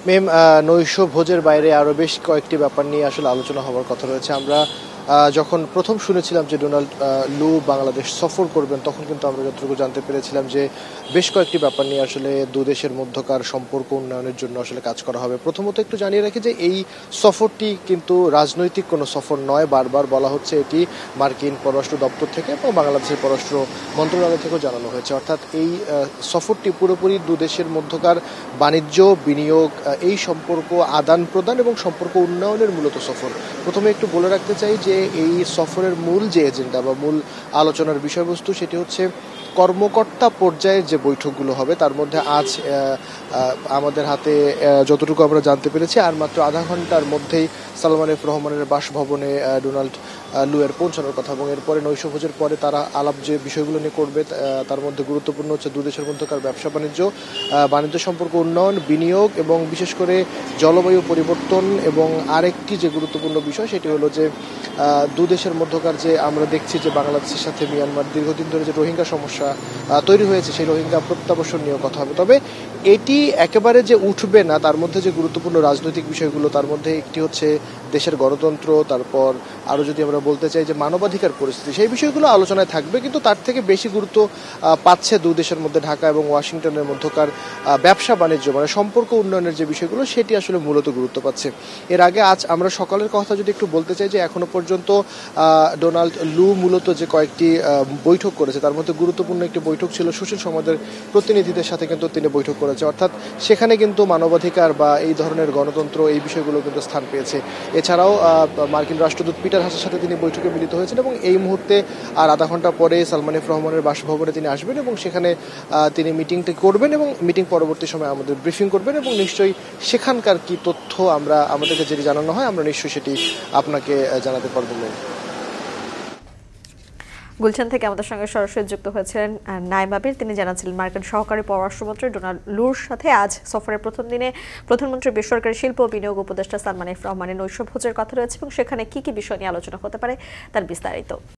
মেম নৈশ ভোজের বাইরে আরও বেশ কয়েকটি ব্যাপার নিয়ে আসলে আলোচনা হওয়ার কথা রয়েছে। আমরা যখন প্রথম শুনেছিলাম যে ডোনাল্ড লু বাংলাদেশ সফর করবেন, তখন কিন্তু আমরা যতটুকু জানতে পেরেছিলাম যে বেশ কয়েকটি ব্যাপার নিয়ে আসলে দু দেশের মধ্যকার সম্পর্ক উন্নয়নের জন্য আসলে কাজ করা হবে। প্রথমত একটু জানিয়ে রাখি যে এই সফরটি কিন্তু রাজনৈতিক কোনো সফর নয়। বারবার বলা হচ্ছে এটি মার্কিন পররাষ্ট্র দপ্তর থেকে এবং বাংলাদেশের পররাষ্ট্র মন্ত্রণালয় থেকেও জানানো হয়েছে। অর্থাৎ এই সফরটি পুরোপুরি দু দেশের মধ্যকার বাণিজ্য, বিনিয়োগ, এই সম্পর্ক আদান প্রদান এবং সম্পর্ক উন্নয়নের মূলত সফর। প্রথমে একটু বলে রাখতে চাই যে এই সফরের মূল যে এজেন্ডা বা মূল আলোচনার বিষয়বস্তু সেটি হচ্ছে কর্মকর্তা পর্যায়ের যে বৈঠকগুলো হবে, তার মধ্যে আজ আমাদের হাতে যতটুকু আমরা জানতে পেরেছি আর মাত্র আধা ঘন্টার মধ্যেই সালমান এফ রহমানের বাসভবনে ডোনাল্ড লু এর পৌঁছানোর কথা এবং এরপরে নৈশভোজের পরে তারা আলাপ যে বিষয়গুলো নিয়ে করবে তার মধ্যে গুরুত্বপূর্ণ হচ্ছে দু দেশের মধ্যকার ব্যবসা বাণিজ্য সম্পর্ক উন্নয়ন, বিনিয়োগ এবং বিশেষ করে জলবায়ু পরিবর্তন। এবং আরেকটি যে গুরুত্বপূর্ণ বিষয় সেটি হলো যে দু দেশের মধ্যকার যে আমরা দেখছি যে বাংলাদেশের সাথে মিয়ানমার দীর্ঘদিন ধরে যে রোহিঙ্গা সমস্যা তৈরি হয়েছে, সেই রোহিঙ্গা প্রত্যাবাসন নিয়েও কথা হবে। তবে এটি একেবারে যে উঠবে না, তার মধ্যে যে গুরুত্বপূর্ণ রাজনৈতিক বিষয়গুলো, তার মধ্যে একটি হচ্ছে দেশের গণতন্ত্র, তারপর আরও যদি আমরা বলতে চাই যে মানবাধিকার পরিস্থিতি, সেই বিষয়গুলো আলোচনায় থাকবে। কিন্তু তার থেকে বেশি গুরুত্ব পাচ্ছে দু দেশের মধ্যে ঢাকা এবং ওয়াশিংটনের মধ্যকার ব্যবসা বাণিজ্য মানে সম্পর্ক উন্নয়নের যে বিষয়গুলো, সেটি আসলে মূলত গুরুত্ব পাচ্ছে। এর আগে আজ আমরা সকালের কথা যদি একটু বলতে চাই যে এখনো পর্যন্ত ডোনাল্ড লু মূলত যে কয়েকটি বৈঠক করেছে, তার মধ্যে গুরুত্বপূর্ণ একটি বৈঠক ছিল সুশীল সমাজের প্রতিনিধিদের সাথে কিন্তু তিনি বৈঠক করেছে। অর্থাৎ সেখানে কিন্তু মানবাধিকার বা এই ধরনের গণতন্ত্র এই বিষয়গুলো কিন্তু স্থান পেয়েছে। এছাড়াও মার্কিন রাষ্ট্রদূত পিটার হাসের সাথে তিনি বৈঠকে মিলিত হয়েছেন এবং এই মুহূর্তে আর আধা ঘন্টা পরে সালমান এফ রহমানের বাসভবনে তিনি আসবেন এবং সেখানে তিনি মিটিংটি করবেন এবং মিটিং পরবর্তী সময় আমাদের ব্রিফিং করবেন এবং নিশ্চয়ই সেখানকার কি তথ্য আমাদেরকে যেটি জানানো হয় আমরা নিশ্চয়ই সেটি আপনাকে জানাতে পারবেন। গুলশান থেকে আমাদের সঙ্গে সরাসরি যুক্ত হয়েছিলেন নাইম আবির। তিনি জানাচ্ছিলেন মার্কিন সহকারী পররাষ্ট্রমন্ত্রী ডোনাল্ড লুর সাথে আজ সফরের প্রথম দিনে প্রধানমন্ত্রীর বেসরকারি শিল্প ও বিনিয়োগ উপদেষ্টা সালমান এফ রহমানের নৈশভোজের কথা রয়েছে এবং সেখানে কি কি বিষয় নিয়ে আলোচনা হতে পারে তার বিস্তারিত।